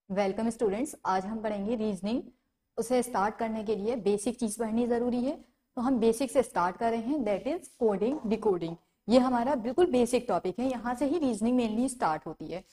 Welcome students. आज हम पढ़ेंगे रीजनिंग। उसे स्टार्ट करने के लिए बेसिक चीज पढ़नी जरूरी है, तो हम बेसिक से स्टार्ट कर रहे हैं, दैट इज कोडिंग डिकोडिंग। ये हमारा बिल्कुल बेसिक टॉपिक है, यहाँ से ही रीजनिंग मेनली स्टार्ट होती है।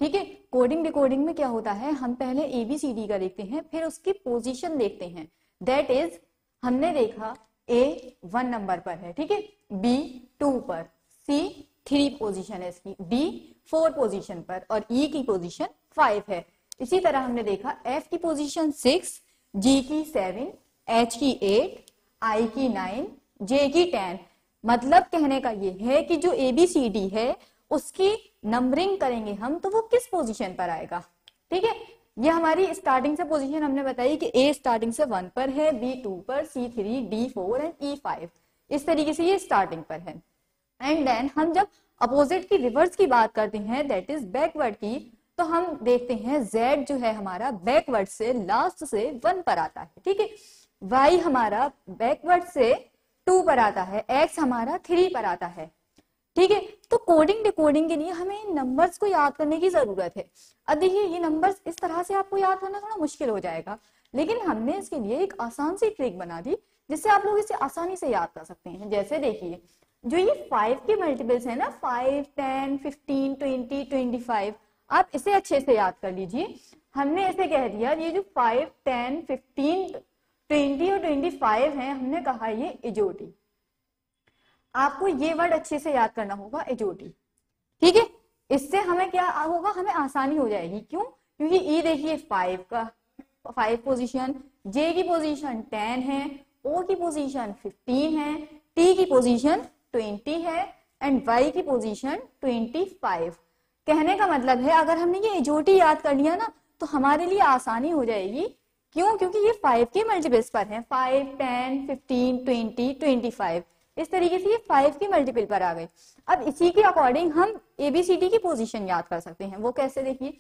ठीक है, कोडिंग डिकोडिंग में क्या होता है, हम पहले ABCD का देखते हैं, फिर उसकी पोजीशन देखते हैं। दैट इज हमने देखा A 1 नंबर पर है, ठीक है, B 2 पर, C 3 पोजीशन है इसकी, D 4 पोजीशन पर और E की पोजीशन 5 है। इसी तरह हमने देखा F की पोजीशन 6, G की 7, H की 8, I की 9, J की 10। मतलब कहने का ये है कि जो ABCD है उसकी नंबरिंग करेंगे हम तो वो किस पोजीशन पर आएगा। ठीक है, ये हमारी स्टार्टिंग से पोजीशन हमने बताई कि A स्टार्टिंग से 1 पर है, B 2 पर, C 3, D 4 एंड E 5। इस तरीके से ये स्टार्टिंग पर है। एंड देन हम जब अपोजिट की रिवर्स की बात करते हैं, दैट इज बैकवर्ड की, तो हम देखते हैं Z जो है हमारा बैकवर्ड से लास्ट से 1 पर आता है। ठीक है, Y हमारा बैकवर्ड से 2 पर आता है, X हमारा 3 पर आता है। ठीक है, तो कोडिंग डिकोडिंग के लिए हमें इन नंबर्स को याद करने की जरूरत है। अब देखिए, ये नंबर्स इस तरह से आपको याद करना थोड़ा मुश्किल हो जाएगा, लेकिन हमने इसके लिए एक आसान सी ट्रिक बना दी जिससे आप लोग इसे आसानी से याद कर सकते हैं। जैसे देखिए, जो ये 5 के मल्टीपल्स है ना, 5, 10, 15, 20, 25, आप इसे अच्छे से याद कर लीजिए। हमने ऐसे कह दिया, ये जो 5, 10, 15, 20 और 25 है, हमने कहा ये इजोटी। आपको ये वर्ड अच्छे से याद करना होगा, इजोटी। ठीक है, इससे हमें क्या होगा, हमें आसानी हो जाएगी। क्यों? क्योंकि ई देखिए 5 पोजीशन, जे की पोजीशन 10 है, ओ की पोजीशन 15 है, टी की पोजीशन 20 है एंड वाई की पोजीशन 25। कहने का मतलब है, अगर हमने ये इजोटी याद कर लिया ना तो हमारे लिए आसानी हो जाएगी। क्यों? क्योंकि ये 5 के मल्टीपल्स पर है, 5, 10, 15, 20, 25। इस तरीके से ये 5 के मल्टीपल पर आ गए। अब इसी के अकॉर्डिंग हम ABCD की पोजीशन याद कर सकते हैं। वो कैसे? देखिए,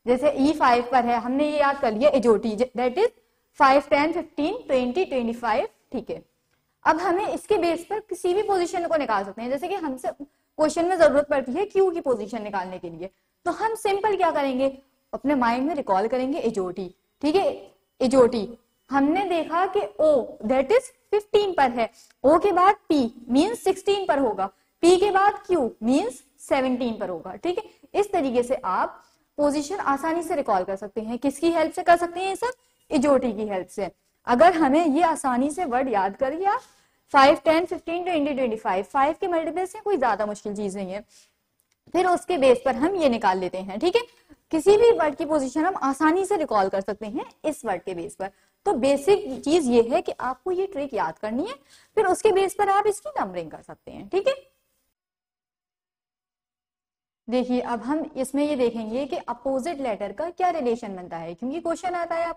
जैसे E 5 पर है, हमने ये याद कर लिया इजोटी, दैट इज 5, 10, 15, 20, 25। ठीक है, अब हमें इसके बेस पर किसी भी पोजीशन को निकाल सकते हैं। जैसे कि हमसे क्वेश्चन में जरूरत पड़ती है Q की पोजीशन निकालने के लिए, तो हम सिंपल क्या करेंगे, अपने माइंड में रिकॉल करेंगे इजोटी। ठीक है, इजोटी हमने देखा कि O दैट इज 15 पर है, O के बाद P मींस 16 पर होगा, P के बाद Q मींस 17 पर होगा। ठीक है, इस तरीके से आप पोजीशन आसानी से रिकॉल कर सकते हैं। किसकी हेल्प से कर सकते हैं ये सब? इजोटी की हेल्प से। अगर हमें ये आसानी से वर्ड याद कर लिया, 5, 10, 15, 20, 25, 5 के मल्टीपल्स से कोई ज्यादा मुश्किल चीज नहीं है, फिर उसके बेस पर हम ये निकाल लेते हैं। ठीक है, किसी भी वर्ड की पोजीशन हम आसानी से रिकॉल कर सकते हैं इस वर्ड के बेस पर। तो बेसिक चीज ये है कि आपको ये ट्रिक याद करनी है, फिर उसके बेस पर आप इसकी नंबरिंग कर सकते हैं। ठीक है, देखिए अब हम इसमें ये देखेंगे कि अपोजिट लेटर का क्या रिलेशन बनता है, क्योंकि क्वेश्चन आता है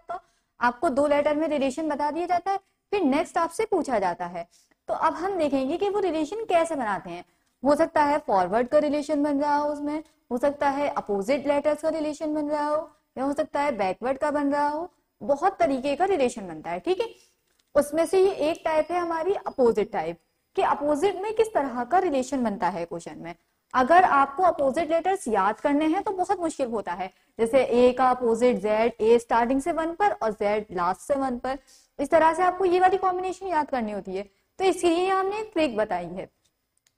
आपको 2 लेटर में रिलेशन बता दिया जाता है, फिर नेक्स्ट आपसे पूछा जाता है। तो अब हम देखेंगे कि वो रिलेशन कैसे बनाते हैं। हो सकता है फॉरवर्ड का रिलेशन बन रहा हो, उसमें हो सकता है अपोजिट लेटर्स का रिलेशन बन रहा हो, या हो सकता है बैकवर्ड का बन रहा हो। बहुत तरीके का रिलेशन बनता है। ठीक है, उसमें से ये एक टाइप है हमारी अपोजिट टाइप, कि अपोजिट में किस तरह का रिलेशन बनता है क्वेश्चन में। अगर आपको अपोजिट लेटर्स याद करने हैं तो बहुत मुश्किल होता है। जैसे ए का अपोजिट जेड, ए स्टार्टिंग से 1 पर और जेड लास्ट से 1 पर, इस तरह से आपको ये वाली कॉम्बिनेशन याद करनी होती है। तो इसके लिए हमने एक ट्रिक बताई है।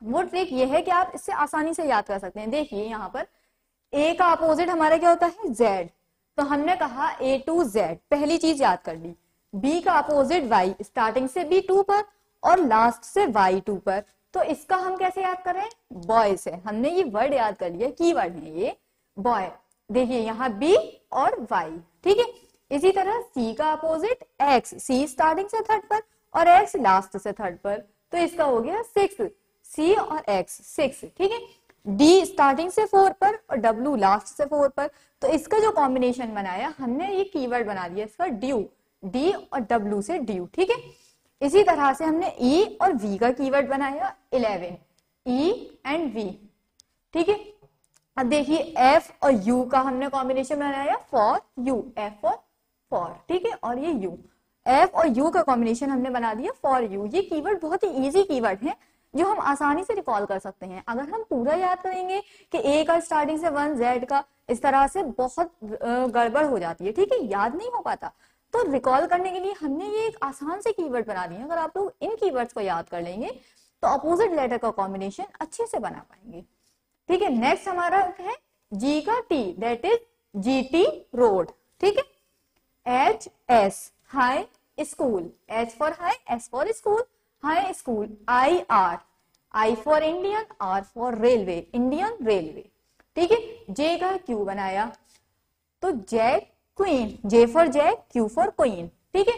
वो ट्रिक ये है कि आप इससे आसानी से याद कर सकते हैं। देखिए यहाँ पर ए का अपोजिट हमारा क्या होता है? जेड। तो हमने कहा A to Z, पहली चीज याद कर ली। B का अपोजिट Y, स्टार्टिंग से B 2 पर और लास्ट से Y 2 पर। तो इसका हम कैसे याद करें? बॉय से। हमने ये वर्ड याद कर लिया, की वर्ड है ये बॉय। देखिए यहाँ B और Y। ठीक है, इसी तरह C का अपोजिट X, C स्टार्टिंग से 3rd पर और X लास्ट से 3rd पर, तो इसका हो गया 6, C और X 6। ठीक है, D स्टार्टिंग से 4 पर और W लास्ट से 4 पर, तो इसका जो कॉम्बिनेशन बनाया हमने, ये कीवर्ड बना दिया इसका ड्यू, D और W से ड्यू। ठीक है, इसी तरह से हमने E और V का कीवर्ड बनाया 11, E एंड V। ठीक है, अब देखिए F और U का हमने कॉम्बिनेशन बनाया फॉर U, F और फॉर। ठीक है, और ये U, F और U का कॉम्बिनेशन हमने बना दिया फॉर U। ये कीवर्ड बहुत ही इजी कीवर्ड है जो हम आसानी से रिकॉल कर सकते हैं। अगर हम पूरा याद करेंगे कि A का स्टार्टिंग से 1, Z का इस तरह से बहुत गड़बड़ हो जाती है, ठीक है, याद नहीं हो पाता। तो रिकॉल करने के लिए हमने ये एक आसान से कीवर्ड बना दिए। अगर आप लोग इन कीवर्ड्स को याद कर लेंगे तो अपोजिट लेटर का कॉम्बिनेशन अच्छे से बना पाएंगे, ठीक है। नेक्स्ट हमारा है जी का T, that is GT road, ठीक है। H S high school, H for high, S for school, high school. I R, I for Indian, R for railway, Indian railway, ठीक है। जे का क्यू बनाया तो jack queen, J for jack, Q for queen, ठीक है।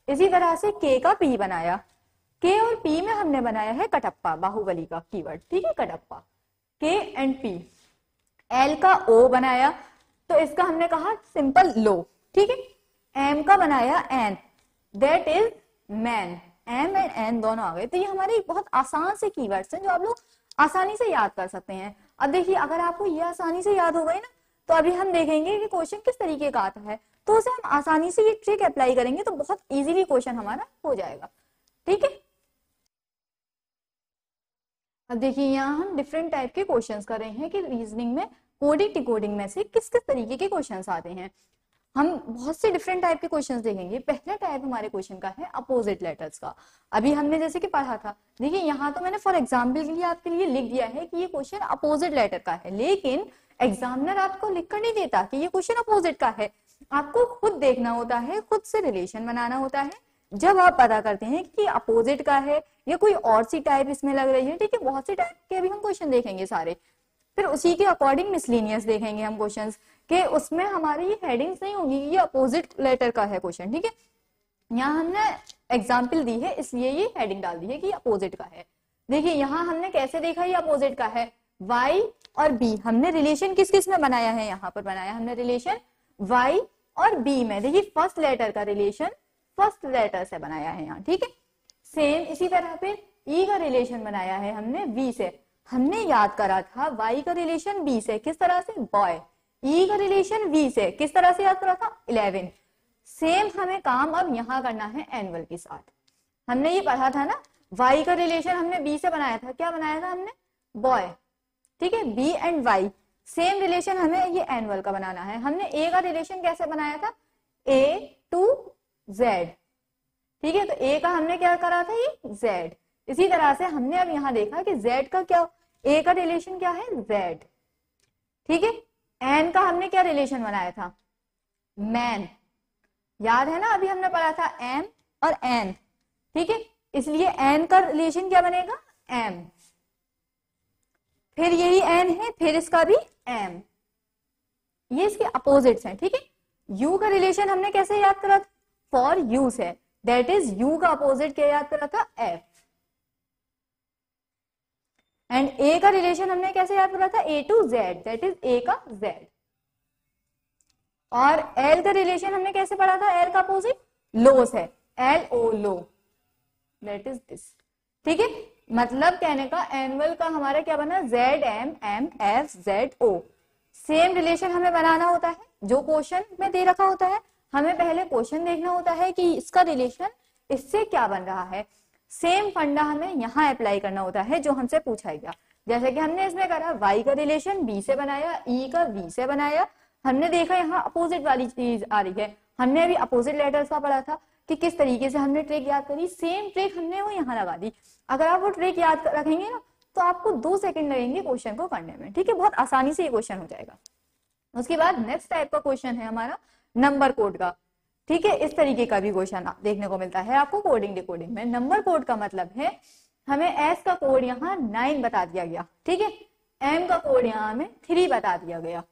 इसी तरह से के का पी बनाया, के और पी में हमने बनाया है कटप्पा, बाहुबली का कीवर्ड, ठीक है, कटप्पा, के एंड पी। एल का ओ बनाया तो इसका हमने कहा सिंपल लो, ठीक है। एम का बनाया N, that is man, M and N दोनों आ गए। तो ये हमारे बहुत आसान से कीवर्ड्स हैं जो आप लोग आसानी से याद कर सकते हैं। अब देखिए अगर आपको ये आसानी से याद हो गई ना, तो अभी हम देखेंगे कि क्वेश्चन किस तरीके का आता है, तो उसे हम आसानी से ये ट्रिक अप्लाई करेंगे तो बहुत इजीली क्वेश्चन हमारा हो जाएगा, ठीक है। अब देखिए यहाँ हम डिफरेंट टाइप के क्वेश्चंस कर रहे हैं कि रीजनिंग में कोडिंग डिकोडिंग में से किस किस तरीके के क्वेश्चंस आते हैं। हम बहुत से डिफरेंट टाइप के क्वेश्चंस देखेंगे। पहला टाइप हमारे क्वेश्चन का है अपोजिट लेटर्स का। अभी हमने जैसे कि पढ़ा था, देखिए यहाँ तो मैंने फॉर एग्जाम्पल के लिए आपके लिए लिख दिया है कि ये क्वेश्चन अपोजिट लेटर का है, लेकिन एग्जामिनर आपको लिख कर नहीं देता कि ये क्वेश्चन अपोजिट का है। आपको खुद देखना होता है, खुद से रिलेशन बनाना होता है। जब आप पता करते हैं कि अपोजिट का है या कोई और सी टाइप इसमें लग रही है, ठीक है, बहुत सी टाइप के अभी हम क्वेश्चन देखेंगे सारे, फिर उसी के अकॉर्डिंग मिसलिनियस देखेंगे हम क्वेश्चंस के उसमें हमारी ये हेडिंग्स नहीं होगी ये अपोजिट लेटर का है क्वेश्चन, ठीक है। यहाँ हमने एग्जाम्पल दी है इसलिए ये हेडिंग डाल दी है कि अपोजिट का है। देखिए यहाँ हमने कैसे देखा ये अपोजिट का है, y और b हमने रिलेशन किस किस में बनाया है, यहाँ पर बनाया हमने रिलेशन y और b में। देखिए फर्स्ट लेटर का रिलेशन फर्स्ट लेटर से बनाया है यहाँ, ठीक है। सेम इसी तरह फिर e का रिलेशन बनाया है हमने v से। हमने याद करा था y का रिलेशन b से किस तरह से, बॉय। e का रिलेशन v से किस तरह से याद करा था, 11। सेम हमें काम अब यहाँ करना है एनुअल के साथ। हमने ये पढ़ा था ना, y का रिलेशन हमने b से बनाया था, क्या बनाया था हमने, बॉय, ठीक है। b and y same relation हमें ये एनुअल का बनाना है। हमने a का रिलेशन कैसे बनाया था, a टू z, ठीक है। तो a का हमने क्या करा था, ये z। इसी तरह से हमने अब यहाँ देखा कि z का क्या, a का रिलेशन क्या है, z, ठीक है। n का हमने क्या रिलेशन बनाया था, मैन, याद है ना, अभी हमने पढ़ा था m और n, ठीक है। इसलिए n का रिलेशन क्या बनेगा, m, फिर यही n है, फिर इसका भी m, ये इसके अपोजिट्स हैं, ठीक है। u का रिलेशन हमने कैसे याद करा था, फॉर u से, दैट इज u का अपोजिट क्या याद करा था, f। एंड a का रिलेशन हमने कैसे याद करा था, a to z, that is a का z। और l का रिलेशन हमने कैसे पढ़ा था, l का अपोजिट लो से, l o low, that is this, ठीक है। मतलब कहने का एनुअल का हमारा क्या बना, z m m f z o। Same relation हमें बनाना होता है जो क्वेश्चन में दे रखा होता है। हमें पहले क्वेश्चन देखना होता है कि इसका रिलेशन इससे क्या बन रहा है। सेम फंडा हमें यहाँ अप्लाई करना होता है जो हमसे पूछा गया। जैसे कि हमने इसमें करा y का रिलेशन b से बनाया, e का v से बनाया। हमने देखा यहाँ अपोजिट वाली चीज आ रही है। हमने अभी अपोजिट लेटर्स का पढ़ा था कि किस तरीके से हमने ट्रिक याद करी, सेम ट्रिक हमने वो यहाँ लगा दी। अगर आप वो ट्रिक याद रखेंगे ना तो आपको 2 सेकंड लगेंगे क्वेश्चन को करने में, ठीक है। बहुत आसानी से ये क्वेश्चन हो जाएगा। उसके बाद नेक्स्ट टाइप का क्वेश्चन है हमारा नंबर कोड का, ठीक है। इस तरीके का भी क्वेश्चन देखने को मिलता है आपको कोडिंग डिकोडिंग में। नंबर कोड का मतलब है हमें एस का कोड यहाँ 9 बता दिया गया, ठीक है। एम का कोड यहाँ हमें 3 बता दिया गया।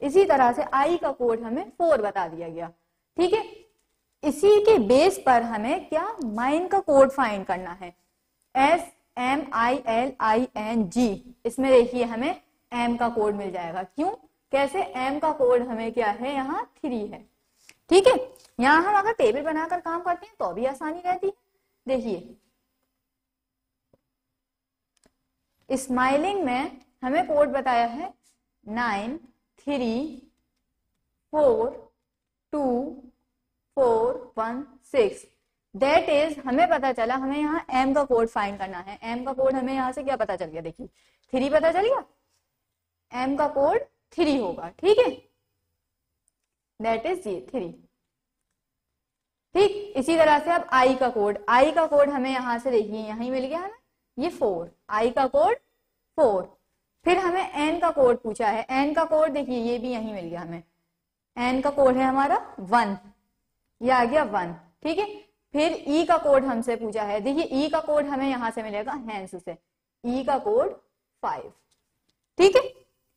इसी तरह से आई का कोड हमें 4 बता दिया गया, ठीक है। इसी के बेस पर हमें क्या माइन का कोड फाइंड करना है, S M I L I N G. इसमें देखिए हमें एम का कोड मिल जाएगा। क्यों, कैसे, एम का कोड हमें क्या है, यहाँ 3 है, ठीक है। यहाँ हम अगर टेबल बनाकर काम करते हैं तो भी आसानी रहती है। देखिए स्माइलिंग में हमें कोड बताया है 9 3 4 2 4 1 6। दैट इज हमें पता चला हमें यहाँ एम का कोड फाइंड करना है। एम का कोड हमें यहाँ से क्या पता चल गया, देखिए 3 पता चल गया, एम का कोड 3 होगा, ठीक है, दैट इज ये 3। ठीक, इसी तरह से अब आई का कोड हमें यहां से देखिए यहीं मिल गया हमें, ये 4, आई का कोड 4। फिर हमें एन का कोड पूछा है, एन का कोड देखिए ये भी यहीं मिल गया हमें, एन का कोड है हमारा 1, ये आ गया 1, ठीक है। फिर ई का कोड हमसे पूछा है, देखिए ई का कोड हमें यहां से मिलेगा हैंस से, ई का कोड 5, ठीक है।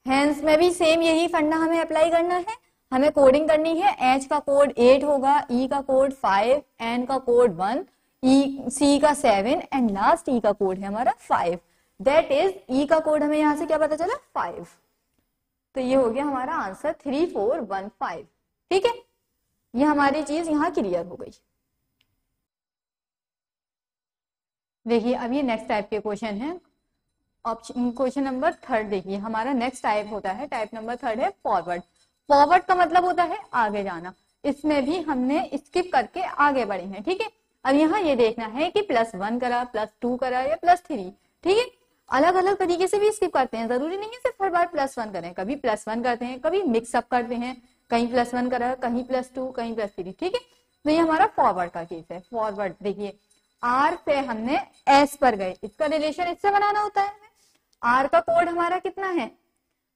हैंस में भी सेम यही फंडा हमें अप्लाई करना है, हमें कोडिंग करनी है, एच का कोड 8 होगा, ई का कोड 5, एन का कोड 1, ई सी का 7 एंड लास्ट ई का कोड है हमारा 5, दैट इज ई का कोड हमें यहां से क्या पता चला 5। तो ये हो गया हमारा आंसर 3415, ठीक है। ये हमारी चीज यहाँ क्लियर हो गई। देखिए अब ये नेक्स्ट टाइप के क्वेश्चन है, ऑप्शन क्वेश्चन नंबर 3 देखिए हमारा नेक्स्ट टाइप होता है, टाइप नंबर 3 है फॉरवर्ड। फॉरवर्ड का मतलब होता है आगे जाना, इसमें भी हमने स्किप करके आगे बढ़े हैं, ठीक है। अब यहाँ ये देखना है कि +1 करा, +2 करा या +3, ठीक है। अलग अलग तरीके से भी स्किप करते हैं, जरूरी नहीं है सिर्फ हर बार +1 करें, कभी +1 करते हैं, कभी मिक्सअप करते हैं, कहीं +1 करा, कहीं +2, कहीं +3, ठीक है। तो ये हमारा फॉरवर्ड का केस है। फॉरवर्ड देखिए आर से हमने एस पर गए, इसका रिलेशन इससे बनाना होता है। आर का कोड हमारा कितना है,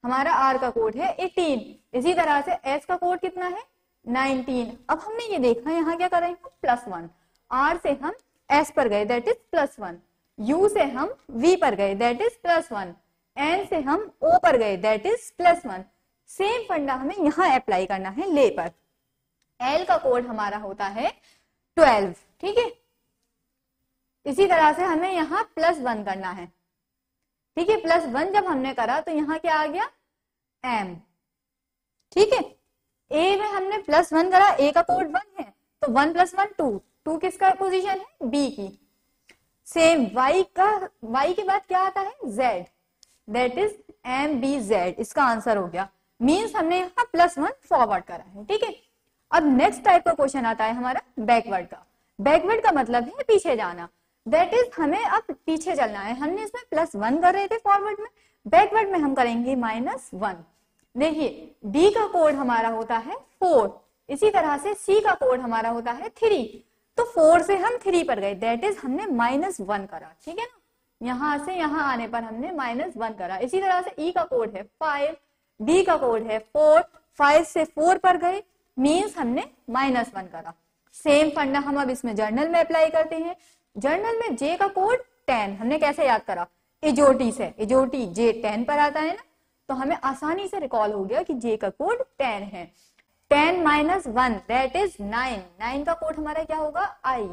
हमारा आर का कोड है 18, इसी तरह से एस का कोड कितना है 19। अब हमने ये देखा यहाँ क्या करेंगे +1, आर से हम एस पर गए दैट इज +1, यू से हम वी पर गए दैट इज +1, एन से हम ओ पर गए दैट इज +1। सेम फंडा हमें यहाँ अप्लाई करना है ले पर। एल का कोड हमारा होता है 12, ठीक है। इसी तरह से हमें यहाँ +1 करना है, ठीक है। +1 जब हमने करा तो यहाँ क्या आ गया एम, ठीक है। ए में हमने +1 करा, ए का कोड 1 है तो 1 + 1 2, 2 किसका पोजीशन है बी की। सेम y के बाद क्या आता है z, दैट इज MBZ, इसका आंसर हो गया। मींस हमने यहाँ +1 फॉरवर्ड करा है, ठीक है। अब नेक्स्ट टाइप का क्वेश्चन आता है हमारा बैकवर्ड का। बैकवर्ड का मतलब है पीछे जाना, दैट इज हमें अब पीछे चलना है। हमने इसमें +1 कर रहे थे फॉरवर्ड में, बैकवर्ड में हम करेंगे -1। देखिए डी का कोड हमारा होता है 4, इसी तरह से सी का कोड हमारा होता है 3, तो 4 से हम 3 पर गए दैट इज हमने -1 करा, ठीक है ना। यहां से यहां आने पर हमने -1 करा। इसी तरह से ई का कोड है 5, डी का कोड है 4, 5 से 4 पर गए मींस हमने -1 करा। सेम फंडा हम अब इसमें जर्नल में अप्लाई करते हैं। जर्नल में जे का कोड 10, हमने कैसे याद करा इजोटी से, इजोटी जे 10 पर आता है ना, तो हमें आसानी से रिकॉल हो गया कि जे का कोड 10 है। 10 - 1 दैट इज 9, 9 का कोड हमारा क्या होगा आई,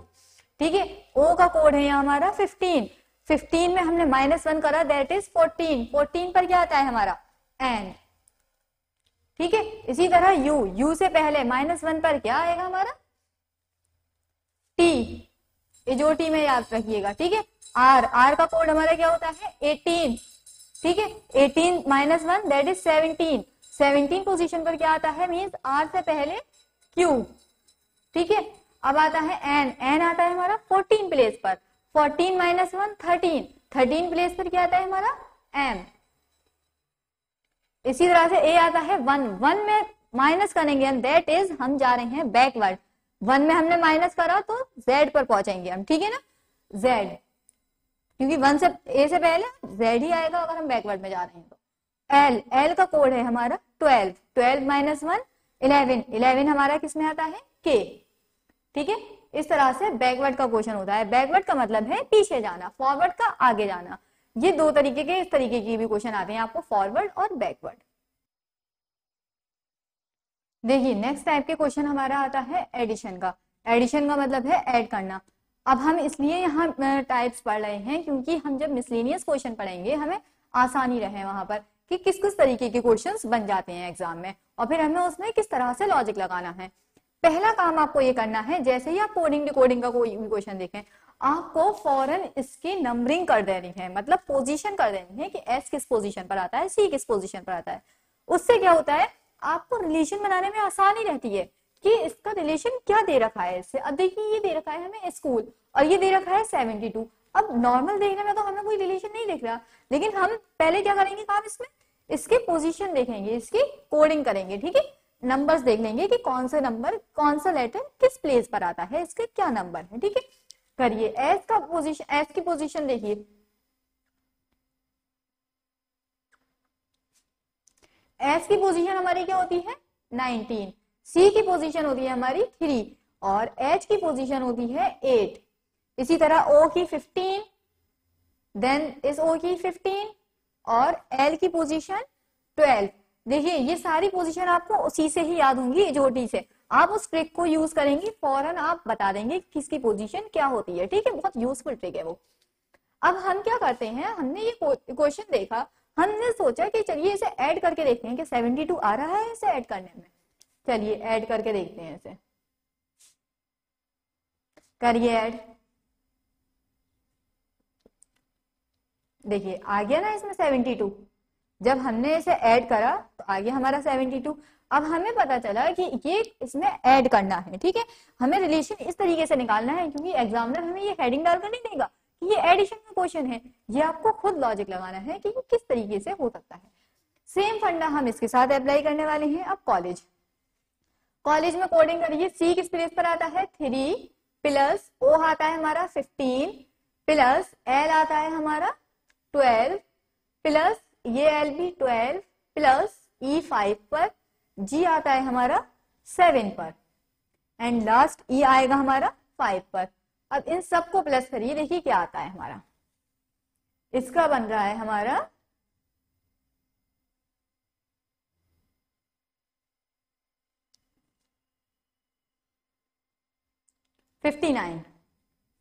ठीक है। ओ का कोड है हमारा 15, 15 में हमने -1 करा दैट इज 14, 14 पर क्या आता है हमारा एन, ठीक है। इसी तरह यू, यू से पहले -1 पर क्या आएगा हमारा टी, इजोटी में याद रखिएगा, ठीक है। आर, आर का कोड हमारा क्या होता है 18, ठीक है। 18 - 1 दैट इज 17, 17 पोजीशन पर क्या आता है मींस आर से पहले क्यू, ठीक है। अब आता है एन, एन आता है हमारा 14 प्लेस पर, 14 - 1 13, 13 प्लेस पर क्या आता है हमारा एम। इसी तरह से ए आता है 1, 1 में माइनस करेंगे हम दैट इज हम जा रहे हैं बैकवर्ड। 1 में हमने माइनस करा तो z पर पहुंचेंगे हम, ठीक है ना, z, क्योंकि 1 से a से पहले z ही आएगा अगर हम बैकवर्ड में जा रहे हैं तो। l, l का कोड है हमारा 12, 12 - 1 11, 11 हमारा किस में आता है k, ठीक है। इस तरह से बैकवर्ड का क्वेश्चन होता है। बैकवर्ड का मतलब है पीछे जाना, फॉरवर्ड का आगे जाना। ये दो तरीके के, इस तरीके के भी क्वेश्चन आते हैं आपको फॉरवर्ड और बैकवर्ड। देखिए नेक्स्ट टाइप के क्वेश्चन हमारा आता है एडिशन का। एडिशन का मतलब है ऐड करना। अब हम इसलिए यहाँ टाइप्स पढ़ रहे हैं क्योंकि हम जब मिसलेनियस क्वेश्चन पढ़ेंगे हमें आसानी रहे वहां पर कि किस किस तरीके के क्वेश्चंस बन जाते हैं एग्जाम में, और फिर हमें उसमें किस तरह से लॉजिक लगाना है। पहला काम आपको ये करना है, जैसे ही आप कोडिंग डिकोडिंग का कोई भी क्वेश्चन देखें आपको फौरन इसकी नंबरिंग कर देनी है, मतलब पोजीशन कर देनी है कि एस किस पोजीशन पर आता है, सी किस पोजीशन पर आता है। उससे क्या होता है आपको रिलेशन बनाने में आसानी रहती है कि इसका रिलेशन क्या दे रखा है इससे। अब देखिए ये दे रखा है हमें स्कूल और ये दे रखा है 72। अब नॉर्मल देखने में तो हमें कोई रिलेशन नहीं दिख रहा, लेकिन हम पहले क्या करेंगे काम, इसमें इसकी पोजीशन देखेंगे, इसकी कोडिंग करेंगे, ठीक है। नंबर्स देख लेंगे कि कौन सा नंबर, कौन सा लेटर किस प्लेस पर आता है, इसके क्या नंबर है, ठीक है। करिए एस का पोजीशन, एस की पोजीशन देखिए, एस की पोजीशन हमारी क्या होती है 19, सी की पोजीशन होती है हमारी 3 और एच की पोजीशन होती है 8। इसी तरह ओ की 15, देन इस ओ की 15 और एल की पोजीशन 12। देखिए ये सारी पोजीशन आपको उसी से ही याद होंगी, एजोटी से। आप उस ट्रिक को यूज करेंगे, फौरन आप बता देंगे किसकी पोजीशन क्या होती है, ठीक है। बहुत यूजफुल ट्रिक है वो। अब हम क्या करते हैं, हमने ये क्वेश्चन देखा, हमने सोचा कि चलिए इसे ऐड करके देखते हैं कि 72 आ रहा है इसे ऐड करने में। चलिए ऐड करके देखते हैं इसे, करिए ऐड। देखिए आ गया ना इसमें 72। जब हमने इसे ऐड करा तो आ गया हमारा 72। अब हमें पता चला कि ये इसमें ऐड करना है, ठीक है। हमें रिलेशन इस तरीके से निकालना है, क्योंकि एग्जामिनर हमें ये हेडिंग डालकर नहीं देगा कि ये एडिशन का क्वेश्चन है। ये आपको खुद लॉजिक लगाना है कि ये किस तरीके से हो सकता है। सेम फंडा हम इसके साथ अप्लाई करने वाले हैं। अब कॉलेज में कोडिंग करिए। सी किस प्लेस पर आता है 3 प्लस ओ आता है हमारा 15 प्लस एल आता है हमारा 12 प्लस ये एल भी 12 प्लस ई 5 पर, जी आता है हमारा 7 पर एंड लास्ट ई आएगा हमारा 5 पर। अब इन सबको प्लस करिए, देखिए क्या आता है हमारा। इसका बन रहा है हमारा 59।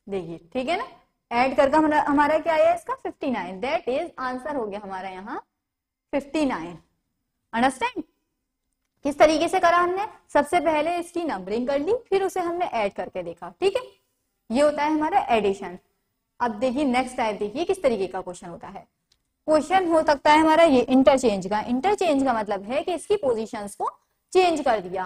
देखिए ठीक है ना, ऐड करके हमारा क्या आया इसका 59। दैट इज आंसर हो गया हमारा यहाँ 59। अंडरस्टैंड? किस तरीके से करा हमने, सबसे पहले इसकी नंबरिंग कर ली, फिर उसे हमने ऐड करके देखा, ठीक है। ये होता है हमारा एडिशन। अब देखिए नेक्स्ट टाइप, देखिए किस तरीके का क्वेश्चन होता है। क्वेश्चन हो सकता है हमारा ये इंटरचेंज का। इंटरचेंज का मतलब है कि इसकी पोजीशंस को चेंज कर दिया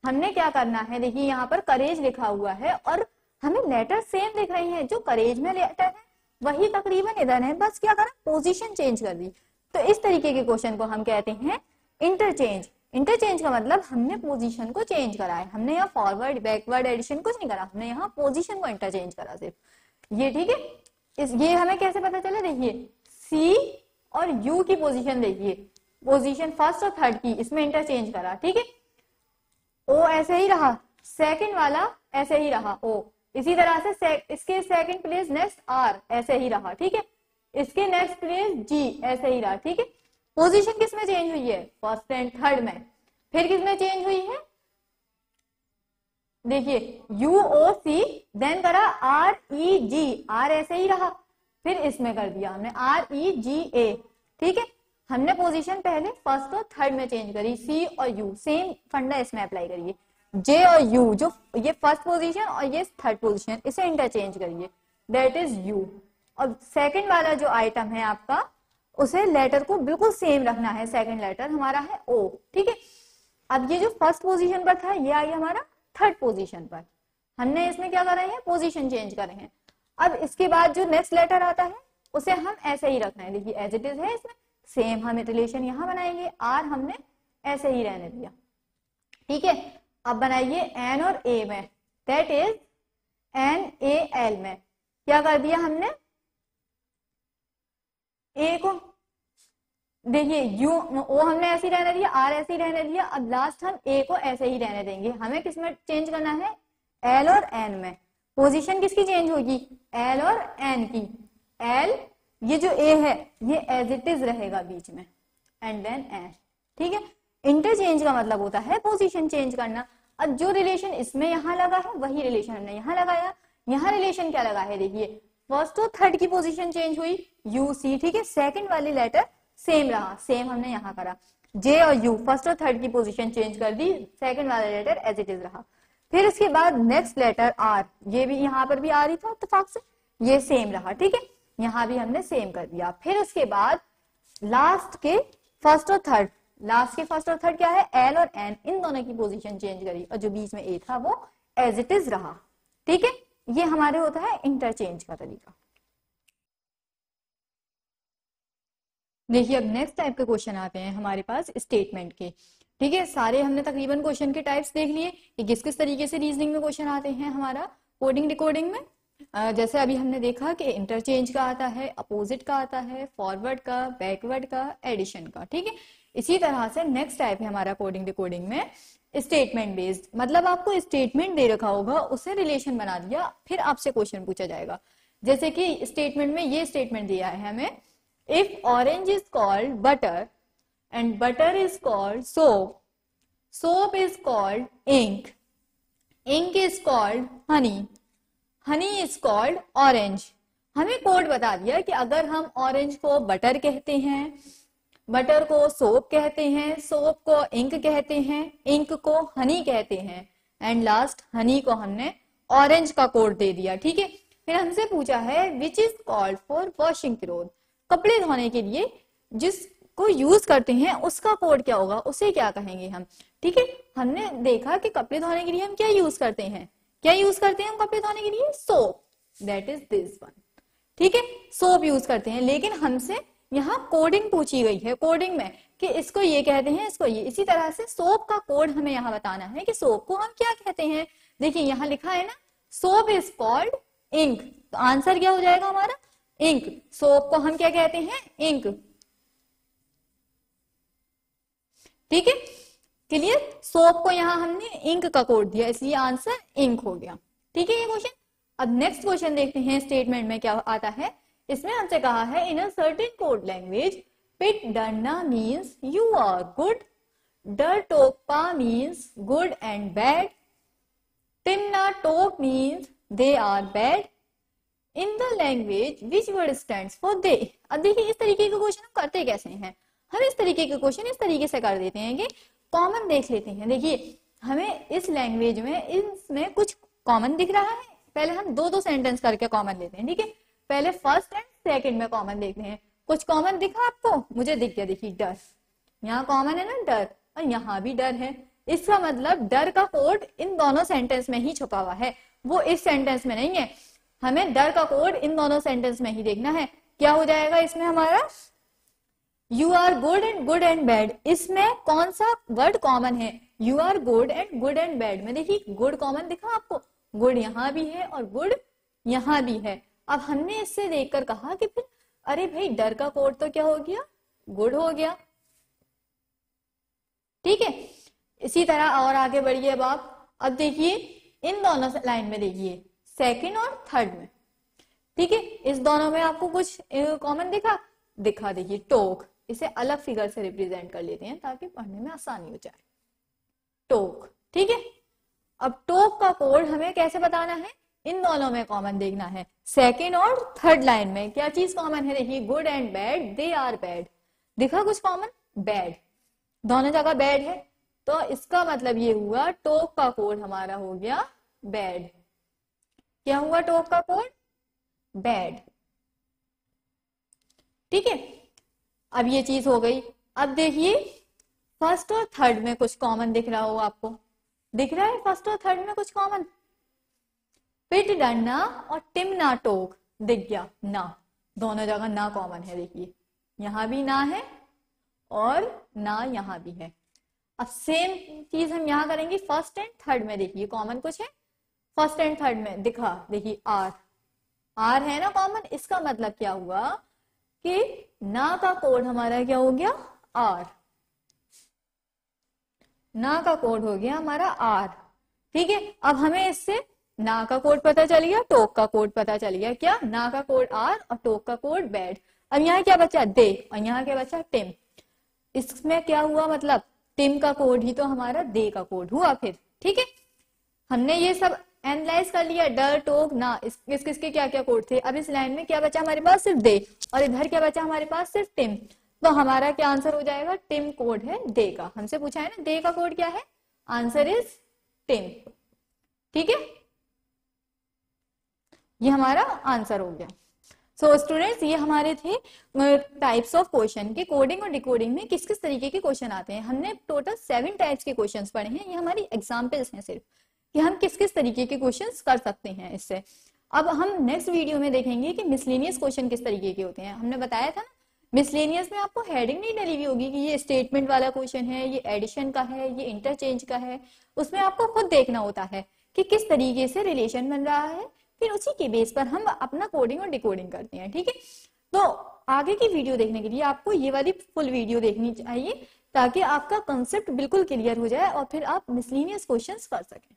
हमने क्या करना है, देखिए यहाँ पर करेज लिखा हुआ है और हमें लेटर सेम दिख रही है। जो करेज में लेटर है वही तकरीबन इधर है, बस क्या करा पोजीशन चेंज कर दी। तो इस तरीके के क्वेश्चन को हम कहते हैं इंटरचेंज। इंटरचेंज का मतलब हमने पोजीशन को चेंज करा है। हमने यहाँ फॉरवर्ड बैकवर्ड एडिशन कुछ नहीं करा, हमने यहाँ पोजीशन को इंटरचेंज करा सिर्फ। ये ठीक है। ये हमें कैसे पता चला, देखिए सी और यू की पोजीशन देखिए, पोजीशन फर्स्ट और थर्ड की इसमें इंटरचेंज करा, ठीक है। ओ ऐसे ही रहा, सेकंड वाला ऐसे ही रहा ओ, इसी तरह से इसके सेकंड प्लेस नेक्स्ट आर ऐसे ही रहा, ठीक है। इसके नेक्स्ट प्लेस जी ऐसे ही रहा, ठीक है। पोजीशन किस में चेंज हुई है, फर्स्ट एंड थर्ड में। फिर किस में चेंज हुई है, देखिए यू ओ सी, देन करा आर ई जी, आर ऐसे ही रहा, फिर इसमें कर दिया हमने आर ई जी ए, ठीक है। हमने पोजीशन पहले फर्स्ट और थर्ड में चेंज करी, सी और यू, सेम फंडा इसमें अप्लाई करिए। जे और यू, जो ये फर्स्ट पोजीशन और ये थर्ड पोजीशन, इसे इंटरचेंज करिए, दैट इज यू। और सेकंड वाला जो आइटम है आपका, उसे लेटर को बिल्कुल सेम रखना है। सेकंड लेटर हमारा है ओ, ठीक है। अब ये जो फर्स्ट पोजीशन पर था ये आ गया हमारा थर्ड पोजीशन पर, हमने इसमें क्या कर रहे हैं, पोजीशन चेंज कर रहे हैं। अब इसके बाद जो नेक्स्ट लेटर आता है उसे हम ऐसे ही रखना है, देखिए एज इट इज है, इसमें सेम हम रिलेशन यहां बनाएंगे, आर हमने ऐसे ही रहने दिया, ठीक है। अब बनाइए एन और ए में, that is N A L में क्या कर दिया हमने, ए को देखिए यू ओ हमने ऐसे ही रहने दिया, आर ऐसे ही रहने दिया। अब लास्ट हम ए को ऐसे ही रहने देंगे। हमें किस में चेंज करना है, एल और एन में। पोजीशन किसकी चेंज होगी, एल और एन की। एल ये जो ए है ये एज इट इज रहेगा बीच में, एंड देन एन, ठीक है। इंटरचेंज का मतलब होता है पोजीशन चेंज करना। अब जो रिलेशन इसमें यहां लगा है वही रिलेशन हमने यहां लगाया। यहाँ रिलेशन क्या लगा है, देखिए फर्स्ट और थर्ड की पोजीशन चेंज हुई, यू सी, ठीक है। सेकंड वाली लेटर सेम रहा, सेम हमने यहाँ करा। जे और यू फर्स्ट और थर्ड की पोजीशन चेंज कर दी, सेकंड वाला लेटर एज इट इज रहा। फिर इसके बाद नेक्स्ट लेटर आर, ये भी यहाँ पर भी आ रही था इत्तेफाक से, ये सेम रहा, ठीक है। यहाँ भी हमने सेम कर दिया। फिर उसके बाद लास्ट के फर्स्ट और थर्ड, लास्ट के फर्स्ट और थर्ड क्या है, एल और एन, इन दोनों की पोजीशन चेंज करी और जो बीच में ए था वो एज इट इज रहा, ठीक है। ये हमारे होता है इंटरचेंज का तरीका। देखिए अब नेक्स्ट टाइप के क्वेश्चन आते हैं हमारे पास स्टेटमेंट के। ठीक है, सारे हमने तकरीबन क्वेश्चन के टाइप्स देख लिए कि किस किस तरीके से रीजनिंग में क्वेश्चन आते हैं हमारा कोडिंग डिकोडिंग में। जैसे अभी हमने देखा कि इंटरचेंज का आता है, अपोजिट का आता है, फॉरवर्ड का, बैकवर्ड का, एडिशन का। ठीक है, इसी तरह से नेक्स्ट टाइप है हमारा कोडिंग डिकोडिंग में स्टेटमेंट बेस्ड। मतलब आपको स्टेटमेंट दे रखा होगा, उससे रिलेशन बना दिया, फिर आपसे क्वेश्चन पूछा जाएगा। जैसे कि स्टेटमेंट में ये स्टेटमेंट दिया है हमें, if orange is called butter and butter is called soap, soap is called ink, ink is called honey, honey is called orange। हमें कोड बता दिया कि अगर हम ऑरेंज को बटर कहते हैं, बटर को सोप कहते हैं, सोप को इंक कहते हैं, इंक को हनी कहते हैं, एंड लास्ट हनी को हमने ऑरेंज का कोड दे दिया। ठीक है, फिर हमसे पूछा है which is called for washing cloth, कपड़े धोने के लिए जिस को यूज करते हैं उसका कोड क्या होगा, उसे क्या कहेंगे हम। ठीक है, हमने देखा कि कपड़े धोने के लिए हम क्या यूज करते हैं, क्या यूज करते हैं हम कपड़े धोने के लिए, soap, that is this one. ठीक है, सोप यूज करते हैं, लेकिन हमसे यहाँ कोडिंग पूछी गई है, कोडिंग में कि इसको ये कहते हैं, इसको ये। इसी तरह से सोप का कोड हमें यहाँ बताना है कि सोप को हम क्या कहते हैं। देखिए यहाँ लिखा है ना, सोप इज कॉल्ड इंक, तो आंसर क्या हो जाएगा हमारा, इंक। सोप को हम क्या कहते हैं, इंक। ठीक है, क्लियर। सोप को यहाँ हमने इंक का कोड दिया, इसलिए आंसर इंक हो गया। ठीक है ये क्वेश्चन। अब नेक्स्ट क्वेश्चन देखते हैं स्टेटमेंट में क्या आता है। इसमें हमसे कहा है in a certain code language पिट डरना मीन्स यू आर गुड, डर टोकपा मीन्स गुड एंड बैड, टिमना टोक means they are bad, in the language which word stands for they. अब देखिए इस तरीके के क्वेश्चन हम करते कैसे हैं, हम इस तरीके के क्वेश्चन इस तरीके से कर देते हैं कि कॉमन देख लेते हैं। देखिए हमें इस लैंग्वेज में इसमें कुछ कॉमन दिख रहा है, पहले हम दो दो सेंटेंस करके कॉमन लेते हैं। ठीक है, पहले फर्स्ट एंड सेकंड में कॉमन देखते हैं। कुछ कॉमन दिखा आपको, मुझे दिख गया, देखिए डर, यहाँ कॉमन है ना डर, और यहाँ भी डर है। इसका मतलब डर का कोड इन दोनों सेंटेंस में ही छुपा हुआ है, वो इस सेंटेंस में नहीं है। हमें डर का कोड इन दोनों सेंटेंस में ही देखना है। क्या हो जाएगा इसमें हमारा, you are good and bad, इसमें कौन सा वर्ड कॉमन है, you are good and bad में। देखिए गुड कॉमन दिखा आपको, गुड यहाँ भी है और गुड यहाँ भी है। अब हमने इससे देखकर कहा कि फिर अरे भाई डर का कोड तो क्या हो गया, गुड हो गया। ठीक है, इसी तरह और आगे बढ़िए अब आप। अब देखिए इन दोनों लाइन में देखिए सेकंड और थर्ड में। ठीक है, इस दोनों में आपको कुछ कॉमन दिखा देखिए टोक, इसे अलग फिगर से रिप्रेजेंट कर लेते हैं ताकि पढ़ने में आसानी हो जाए, टोक। ठीक है, अब टोक का कोड हमें कैसे बताना है, इन दोनों में कॉमन देखना है। सेकंड और थर्ड लाइन में क्या चीज कॉमन है, देखिए good and bad, they are bad, दिखा कुछ कॉमन, बैड, दोनों जगह बैड है, तो इसका मतलब ये हुआ टोक का कोड हमारा हो गया बैड। क्या हुआ टोक का कोड, बैड। ठीक है, अब ये चीज हो गई। अब देखिए फर्स्ट और थर्ड में कुछ कॉमन दिख रहा हो आपको, दिख रहा है फर्स्ट और थर्ड में कुछ कॉमन, पिट डरना और टिमना टोक दिख गया, ना, दोनों जगह ना कॉमन है। देखिए यहां भी ना है और ना यहां भी है। अब सेम चीज हम यहां करेंगे फर्स्ट एंड थर्ड में। देखिए कॉमन कुछ है फर्स्ट एंड थर्ड में दिखा, देखिए आर, आर है ना कॉमन, इसका मतलब क्या हुआ कि ना का कोड हमारा क्या हो गया, आर, ना का कोड हो गया हमारा आर। ठीक है, अब हमें इससे ना का कोड पता चल गया, टोक का कोड पता चल गया। क्या, ना का कोड आर और टोक का कोड बैड। अब यहाँ क्या बचा, दे, और यहाँ क्या बचा, टिम। इसमें क्या हुआ, मतलब टिम का कोड ही तो हमारा दे का कोड हुआ फिर। ठीक है, हमने ये सब एनालाइज कर लिया, डर टोक ना, किस किसके क्या क्या कोड थे। अब इस लाइन में क्या बचा हमारे पास, सिर्फ दे, और इधर क्या बचा हमारे पास, सिर्फ टिम। तो हमारा क्या आंसर हो जाएगा, टिम कोड है दे का। हमसे पूछा है ना दे का कोड क्या है, आंसर इज टिम। ठीक है, ये हमारा आंसर हो गया। सो स्टूडेंट्स, ये हमारे थे टाइप्स ऑफ क्वेश्चन के कोडिंग और डिकोडिंग में किस किस तरीके के क्वेश्चन आते हैं। हमने टोटल 7 टाइप्स के क्वेश्चंस पढ़े हैं, ये हमारी एग्जांपल्स हैं सिर्फ कि हम किस किस तरीके के क्वेश्चंस कर सकते हैं इससे। अब हम नेक्स्ट वीडियो में देखेंगे कि मिसलेनियस क्वेश्चन किस तरीके के होते हैं। हमने बताया था ना मिसलेनियस में आपको हेडिंग नहीं डली हुई होगी कि ये स्टेटमेंट वाला क्वेश्चन है, ये एडिशन का है, ये इंटरचेंज का है। उसमें आपको खुद देखना होता है कि किस तरीके से रिलेशन बन रहा है, फिर उसी के बेस पर हम अपना कोडिंग और डिकोडिंग करते हैं। ठीक है, तो आगे की वीडियो देखने के लिए आपको ये वाली फुल वीडियो देखनी चाहिए ताकि आपका कंसेप्ट बिल्कुल क्लियर हो जाए और फिर आप मिसलेनियस क्वेश्चंस कर सकें।